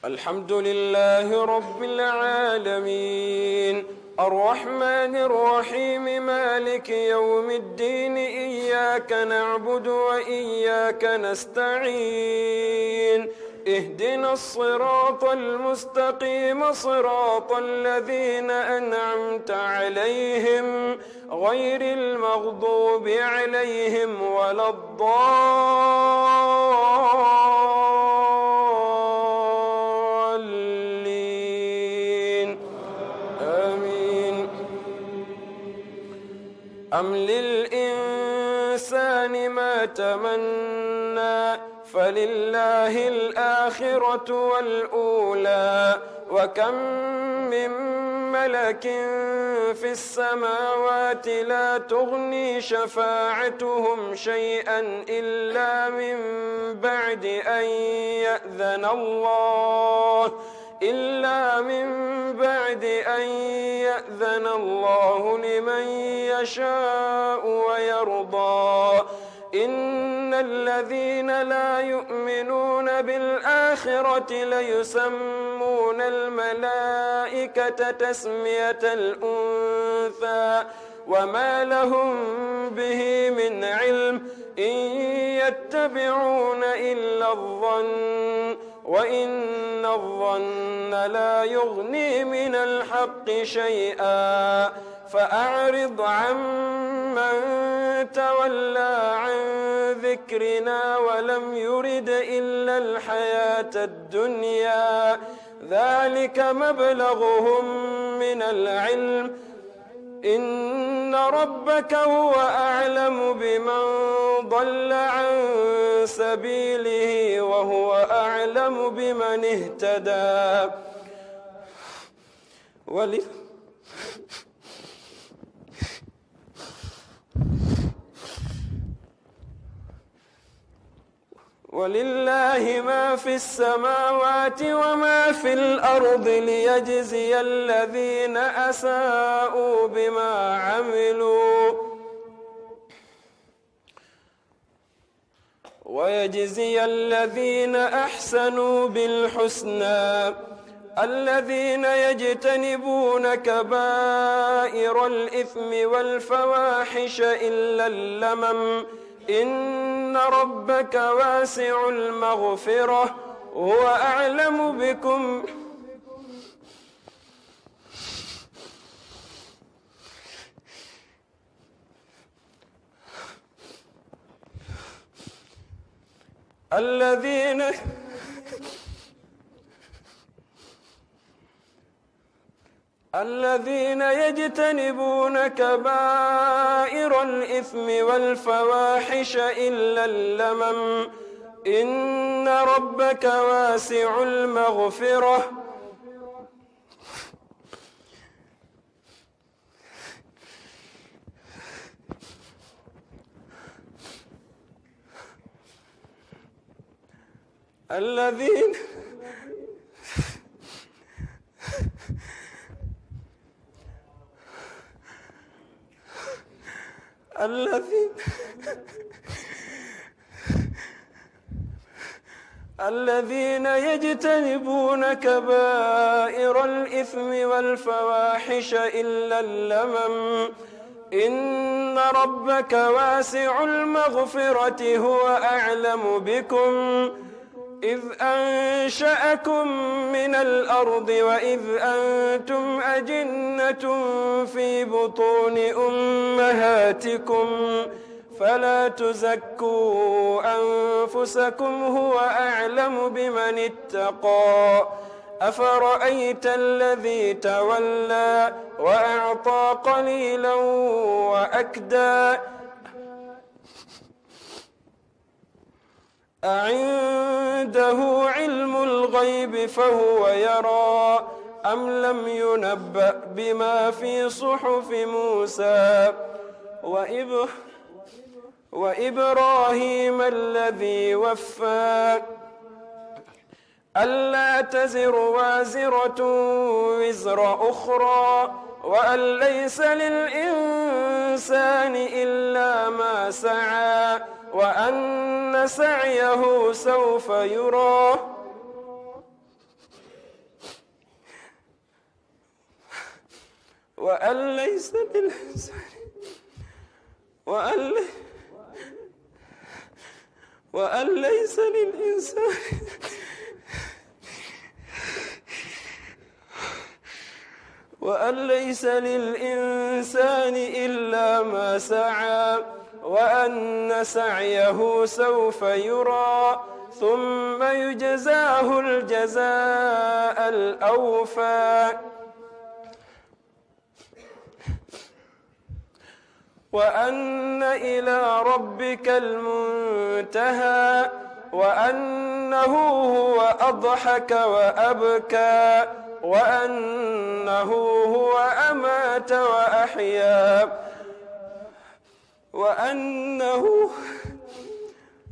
الحمد لله رب العالمين الرحمن الرحيم مالك يوم الدين إياك نعبد وإياك نستعين اهدنا الصراط المستقيم صراط الذين أنعمت عليهم غير المغضوب عليهم ولا الضالين آمين. أم للإنسان ما تمنى فلله الآخرة والأولى وكم من ملك في السماوات لا تغني شفاعتهم شيئا إلا من بعد أن يأذن الله لمن يشاء ويرضى. إن الذين لا يؤمنون بالآخرة ليسمون الملائكة تسمية الأنثى وما لهم به من علم إن يتبعون إلا الظن وإن الظن لا يغني من الحق شيئا. فأعرض عمن تولى عن ذكرنا ولم يرد إلا الحياة الدنيا ذلك مبلغهم من العلم إن ربك هو أعلم بمن ضل عن سبيله وهو أعلم بمن اهتدى. ولله ما في السماوات وما في الأرض ليجزي الذين أساءوا بما عملوا ويجزي الذين أحسنوا بالحسنى الذين يجتنبون كبائر الإثم والفواحش إلا اللمم إن ربك واسع المغفرة هو أعلم بكم الذين يجتنبون كبائر الإثم والفواحش إلا اللمم إن ربك واسع المغفرة الذين يجتنبون كبائر الإثم والفواحش إلا اللمم إن ربك واسع المغفرة هو أعلم بكم إذ أنشأكم من الأرض وإذ أنتم أجنة في بطون أمهاتكم فلا تزكوا أنفسكم هو أعلم بمن اتقى. أفرأيت الذي تولى وأعطى قليلا وأكدى أعنده علم الغيب فهو يرى أم لم ينبأ بما في صحف موسى وإبراهيم الذي وفى ألا تزر وازرة وزر أخرى وأن ليس للإنسان إلا ما سعى وأن سعيه سوف يرى وأن ليس للإنسان إلا ما سعى وأن سعيه سوف يرى ثم يجزاه الجزاء الأوفى وأن إلى ربك المنتهى وأنه هو أضحك وأبكى وأنه هو أمات وأحيا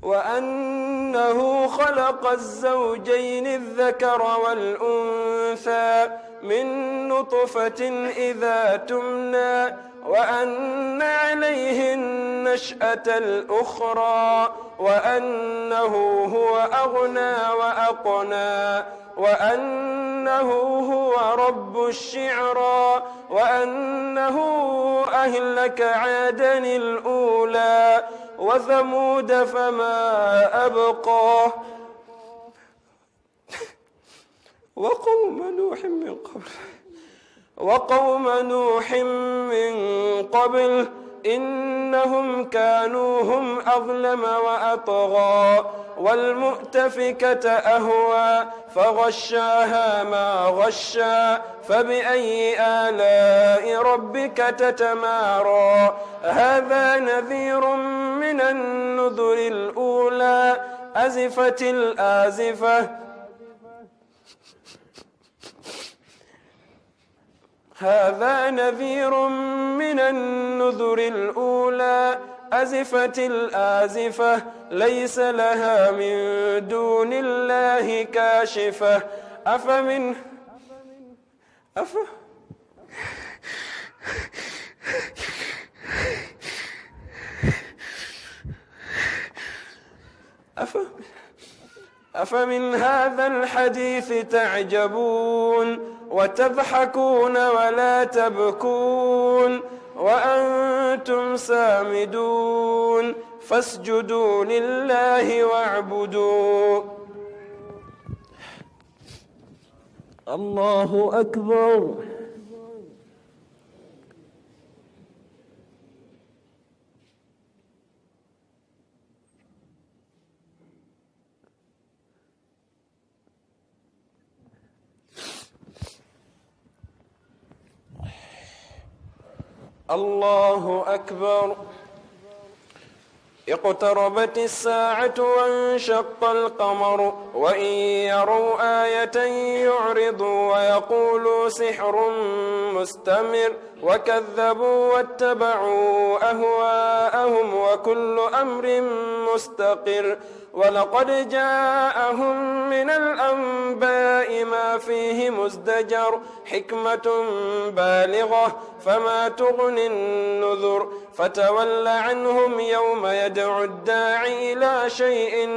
وأنه خلق الزوجين الذكر والأنثى من نطفة إذا تمنى وأن عليه النشأة الأخرى وأنه هو أغنى وأقنى وأنه هو رب الشعرى وأنه أهلك عادا الأولى وثمود فما أبقى وقوم نوح من قبل إنهم كانوا هم أظلم وأطغى والمؤتفكة أهوى فغشاها ما غشى فبأي آلاء ربك تتمارى هذا نذير من النذر الأولى أزفت الآزفة هذا نذير من النذر الأولى أزفت الآزفة ليس لها من دون الله كاشفة أفمن هذا الحديث تعجبون وتضحكون ولا تبكون وأنتم سامدون فاسجدوا لله واعبدوا الله أكبر الله أكبر اقتربت الساعة وانشق القمر وإن يروا آية يعرضوا ويقولوا سحر مستمر وكذبوا واتبعوا أهواءهم وكل أمر مستقر ولقد جاءهم من الأنباء ما فيه مزدجر حكمة بالغة فما تغني النذر فتول عنهم يوم يدعو الداعي إلى شيء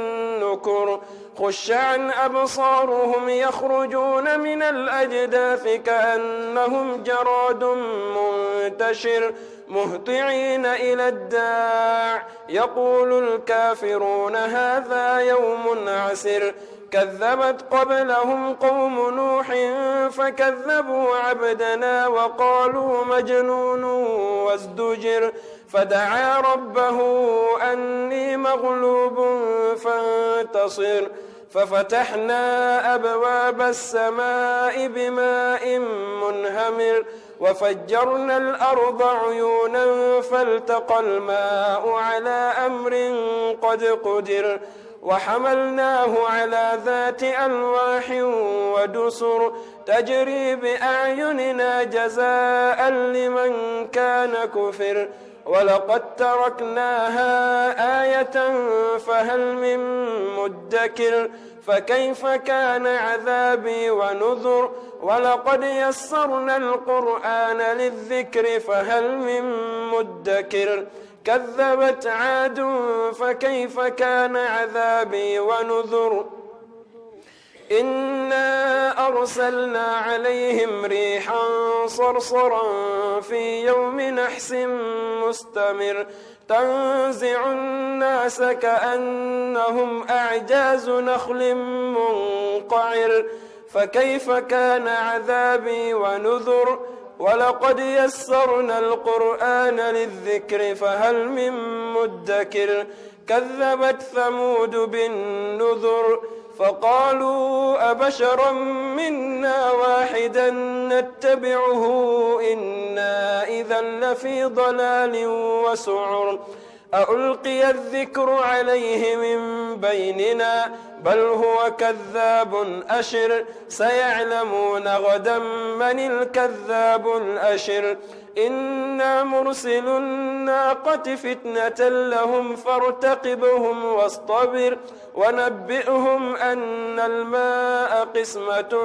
نكر خش عن أبصارهم يخرجون من الأجداث كأنهم جراد منتشر مهطعين إلى الداع يقول الكافرون هذا يوم عسر كذبت قبلهم قوم نوح فكذبوا عبدنا وقالوا مجنون وازدجر فدعا ربه أني مغلوب فانتصر ففتحنا أبواب السماء بماء منهمر وفجرنا الأرض عيونا فالتقى الماء على أمر قد قدر وحملناه على ذات ألواح ودسر تجري بأعيننا جزاء لمن كان كفر ولقد تركناها آية فهل من مدكر فكيف كان عذابي ونذر ولقد يسرنا القرآن للذكر فهل من مدكر كذبت عاد فكيف كان عذابي ونذر إنا أرسلنا عليهم ريحا صرصرا في يوم نحس مستمر تنزع الناس كأنهم أعجاز نخل منقعر فكيف كان عذابي ونذر ولقد يسرنا القرآن للذكر فهل من مدكر كذبت ثمود بالنذر فقالوا أبشرا منا واحدا نتبعه إنا إذا لفي ضلال وسعر ألقي الذكر عليه من بيننا بل هو كذاب أشر سيعلمون غدا من الكذاب الأشر إنا مرسل الناقة فتنة لهم فارتقبهم واصطبر ونبئهم أن الماء قسمة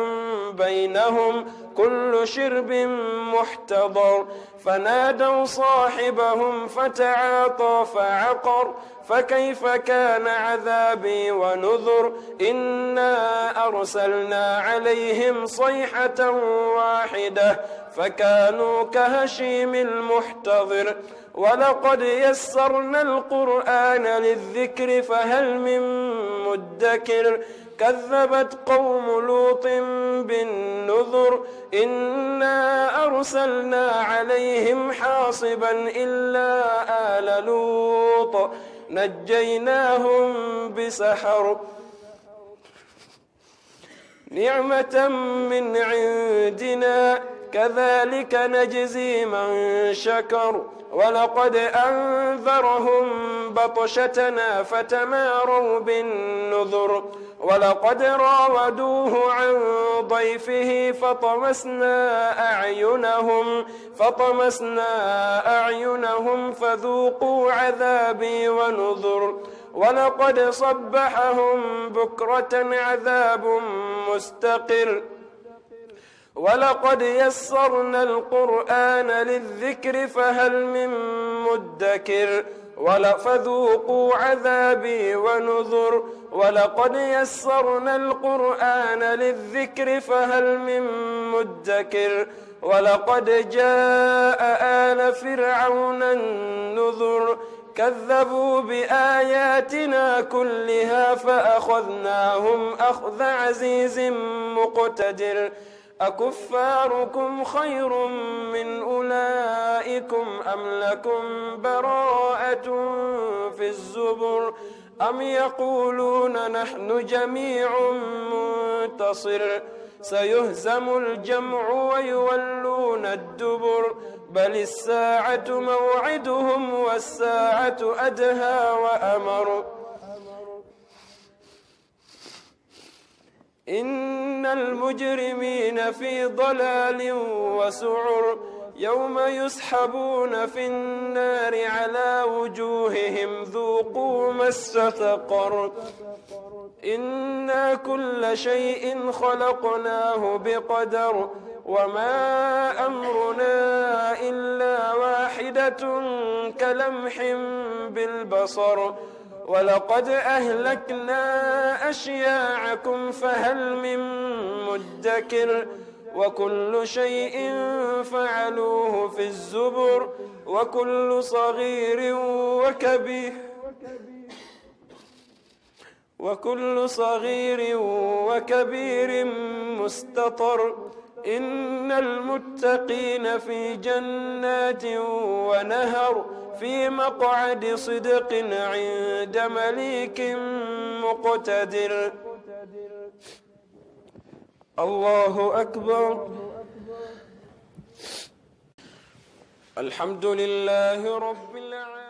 بينهم كل شرب محتضر فنادوا صاحبهم فتعاطى فعقر فكيف كان عذابي ونذر إنا أرسلنا عليهم صيحة واحدة فكانوا كهشيم المحتضر ولقد يسرنا القرآن للذكر فهل من مدكر كذبت قوم لوط بالنذر إنا أرسلنا عليهم حاصبا إلا آل لوط نجيناهم بسحر نعمة من عندنا كذلك نجزي من شكر ولقد أنذرهم بطشتنا فتماروا بالنذر ولقد راودوه عن ضيفه فطمسنا أعينهم فذوقوا عذابي ونذر ولقد صبحهم بكرة عذاب مستقر ولقد يسرنا القرآن للذكر فهل من مدكر فذوقوا عذابي ونذر ولقد يسرنا القرآن للذكر فهل من مدكر ولقد جاء آل فرعون النذر كذبوا بآياتنا كلها فأخذناهم أخذ عزيز مقتدر أكفاركم خير من أولئكم أم لكم براءة في الزبر أم يقولون نحن جميع منتصر سيهزم الجمع ويولون الدبر بل الساعة موعدهم والساعة أدهى وأمر إن المجرمين في ضلال وسعر يوم يسحبون في النار على وجوههم ذوقوا مس سقر إنا كل شيء خلقناه بقدر وما أمرنا إلا واحدة كلمح بالبصر ولقد أهلكنا أشياعكم فهل من مدكر وكل شيء فعلوه في الزبر وكل صغير وكبير مستطر إن المتقين في جنات ونهر في مقعد صدق عند مليك مقتدر الله أكبر الحمد لله رب العالمين